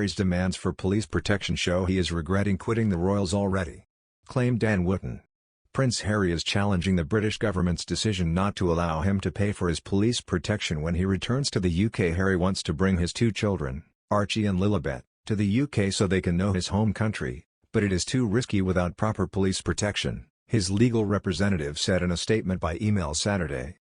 Harry's demands for police protection show he is regretting quitting the royals already. Claimed Dan Wooton. Prince Harry is challenging the British government's decision not to allow him to pay for his police protection when he returns to the UK. Harry wants to bring his two children, Archie and Lilibet, to the UK so they can know his home country, but it is too risky without proper police protection, his legal representative said in a statement by email Saturday.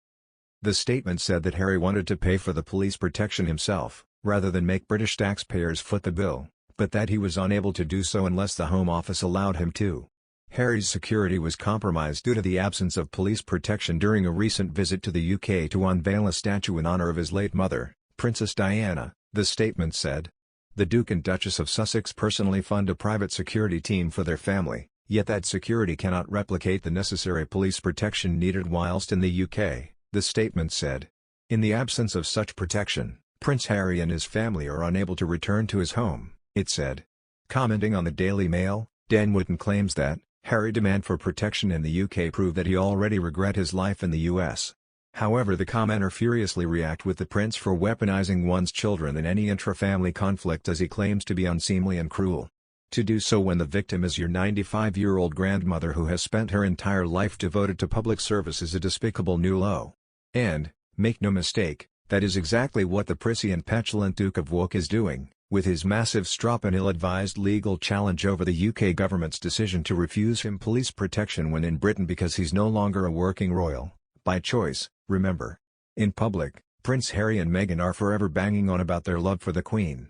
The statement said that Harry wanted to pay for the police protection himself, rather than make British taxpayers foot the bill, but that he was unable to do so unless the Home Office allowed him to. Harry's security was compromised due to the absence of police protection during a recent visit to the UK to unveil a statue in honour of his late mother, Princess Diana, the statement said. The Duke and Duchess of Sussex personally fund a private security team for their family, yet that security cannot replicate the necessary police protection needed whilst in the UK, the statement said. In the absence of such protection, Prince Harry and his family are unable to return to his home, it said. Commenting on the Daily Mail, Dan Wootton claims that Harry's demand for protection in the UK prove that he already regret his life in the US. However, the commenter furiously react with the prince for weaponizing one's children in any intra-family conflict as he claims to be unseemly and cruel. To do so when the victim is your 95-year-old grandmother who has spent her entire life devoted to public service is a despicable new low. And, make no mistake, that is exactly what the prissy and petulant Duke of York is doing, with his massive strop and ill-advised legal challenge over the UK government's decision to refuse him police protection when in Britain because he's no longer a working royal, by choice, remember. In public, Prince Harry and Meghan are forever banging on about their love for the Queen.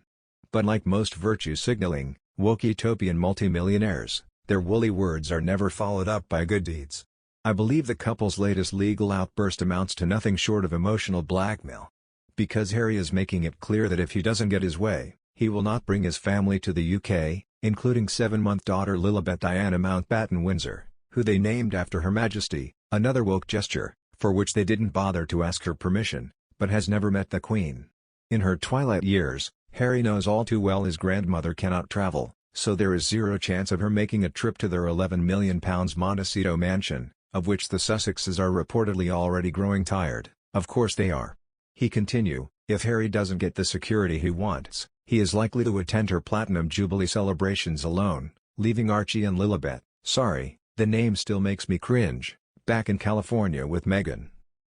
But like most virtue-signaling, woke-utopian multimillionaires, their woolly words are never followed up by good deeds. I believe the couple's latest legal outburst amounts to nothing short of emotional blackmail. Because Harry is making it clear that if he doesn't get his way, he will not bring his family to the UK, including 7-month daughter Lilibet Diana Mountbatten Windsor, who they named after Her Majesty, another woke gesture, for which they didn't bother to ask her permission, but has never met the Queen. In her twilight years, Harry knows all too well his grandmother cannot travel, so there is zero chance of her making a trip to their £11 million Montecito mansion, of which the Sussexes are reportedly already growing tired. Of course they are. He continued, if Harry doesn't get the security he wants, he is likely to attend her Platinum Jubilee celebrations alone, leaving Archie and Lilibet, sorry, the name still makes me cringe, back in California with Meghan.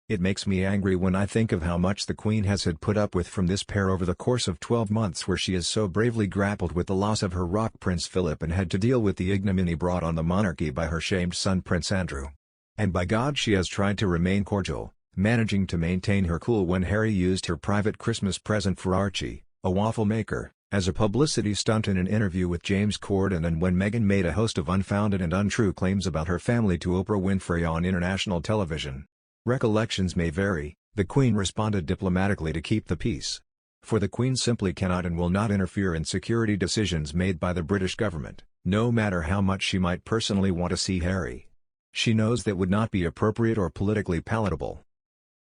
It makes me angry when I think of how much the Queen has had put up with from this pair over the course of 12 months where she has so bravely grappled with the loss of her rock Prince Philip and had to deal with the ignominy brought on the monarchy by her shamed son Prince Andrew. And by God she has tried to remain cordial, managing to maintain her cool when Harry used her private Christmas present for Archie, a waffle maker, as a publicity stunt in an interview with James Corden and when Meghan made a host of unfounded and untrue claims about her family to Oprah Winfrey on international television. Recollections may vary, the Queen responded diplomatically to keep the peace. For the Queen simply cannot and will not interfere in security decisions made by the British government, no matter how much she might personally want to see Harry. She knows that would not be appropriate or politically palatable.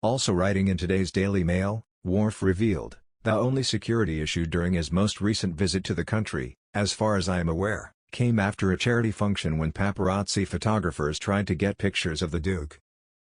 Also writing in today's Daily Mail, Worf revealed, the only security issue during his most recent visit to the country, as far as I am aware, came after a charity function when paparazzi photographers tried to get pictures of the Duke.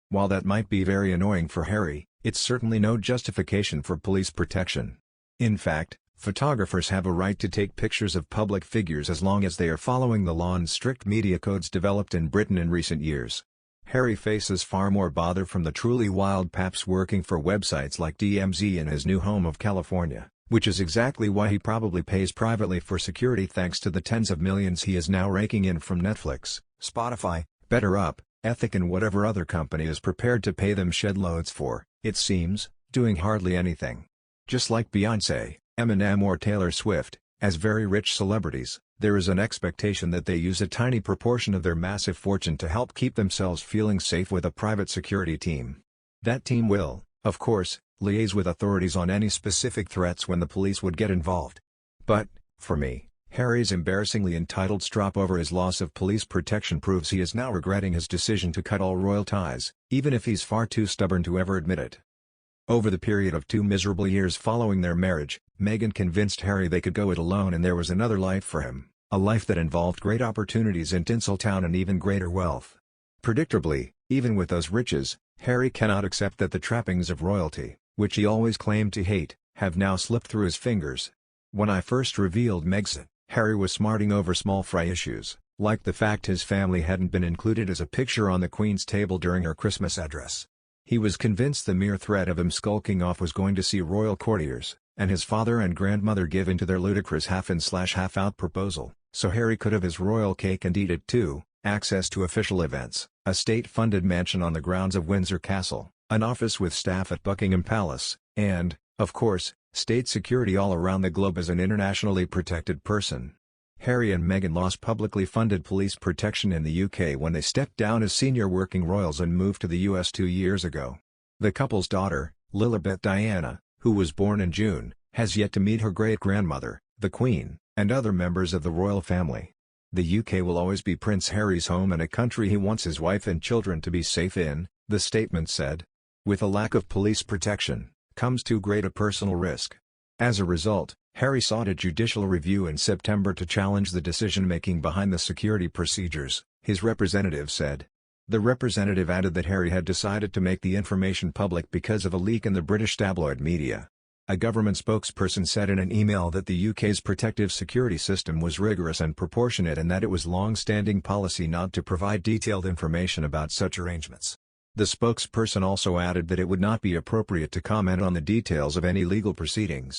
While that might be very annoying for Harry, it's certainly no justification for police protection. In fact, photographers have a right to take pictures of public figures as long as they are following the law and strict media codes developed in Britain in recent years. Harry faces far more bother from the truly wild paps working for websites like DMZ in his new home of California, which is exactly why he probably pays privately for security thanks to the tens of millions he is now raking in from Netflix, Spotify, BetterUp, Ethic and whatever other company is prepared to pay them shed loads for, it seems, doing hardly anything. Just like Beyoncé, Eminem or Taylor Swift, as very rich celebrities, there is an expectation that they use a tiny proportion of their massive fortune to help keep themselves feeling safe with a private security team. That team will, of course, liaise with authorities on any specific threats when the police would get involved. But, for me, Harry's embarrassingly entitled strop over his loss of police protection proves he is now regretting his decision to cut all royal ties, even if he's far too stubborn to ever admit it. Over the period of 2 miserable years following their marriage, Meghan convinced Harry they could go it alone and there was another life for him, a life that involved great opportunities in Tinseltown and even greater wealth. Predictably, even with those riches, Harry cannot accept that the trappings of royalty, which he always claimed to hate, have now slipped through his fingers. When I first revealed Megxit, Harry was smarting over small fry issues, like the fact his family hadn't been included as a picture on the Queen's table during her Christmas address. He was convinced the mere threat of him skulking off was going to see royal courtiers, and his father and grandmother give in to their ludicrous half-in/half-out proposal, so Harry could have his royal cake and eat it too, access to official events, a state-funded mansion on the grounds of Windsor Castle, an office with staff at Buckingham Palace, and, of course, state security all around the globe as an internationally protected person. Harry and Meghan lost publicly funded police protection in the UK when they stepped down as senior working royals and moved to the US 2 years ago. The couple's daughter, Lilibet Diana, who was born in June, has yet to meet her great-grandmother, the Queen, and other members of the royal family. The UK will always be Prince Harry's home and a country he wants his wife and children to be safe in, the statement said. With a lack of police protection, comes too great a personal risk. As a result, Harry sought a judicial review in September to challenge the decision-making behind the security procedures, his representative said. The representative added that Harry had decided to make the information public because of a leak in the British tabloid media. A government spokesperson said in an email that the UK's protective security system was rigorous and proportionate and that it was long-standing policy not to provide detailed information about such arrangements. The spokesperson also added that it would not be appropriate to comment on the details of any legal proceedings.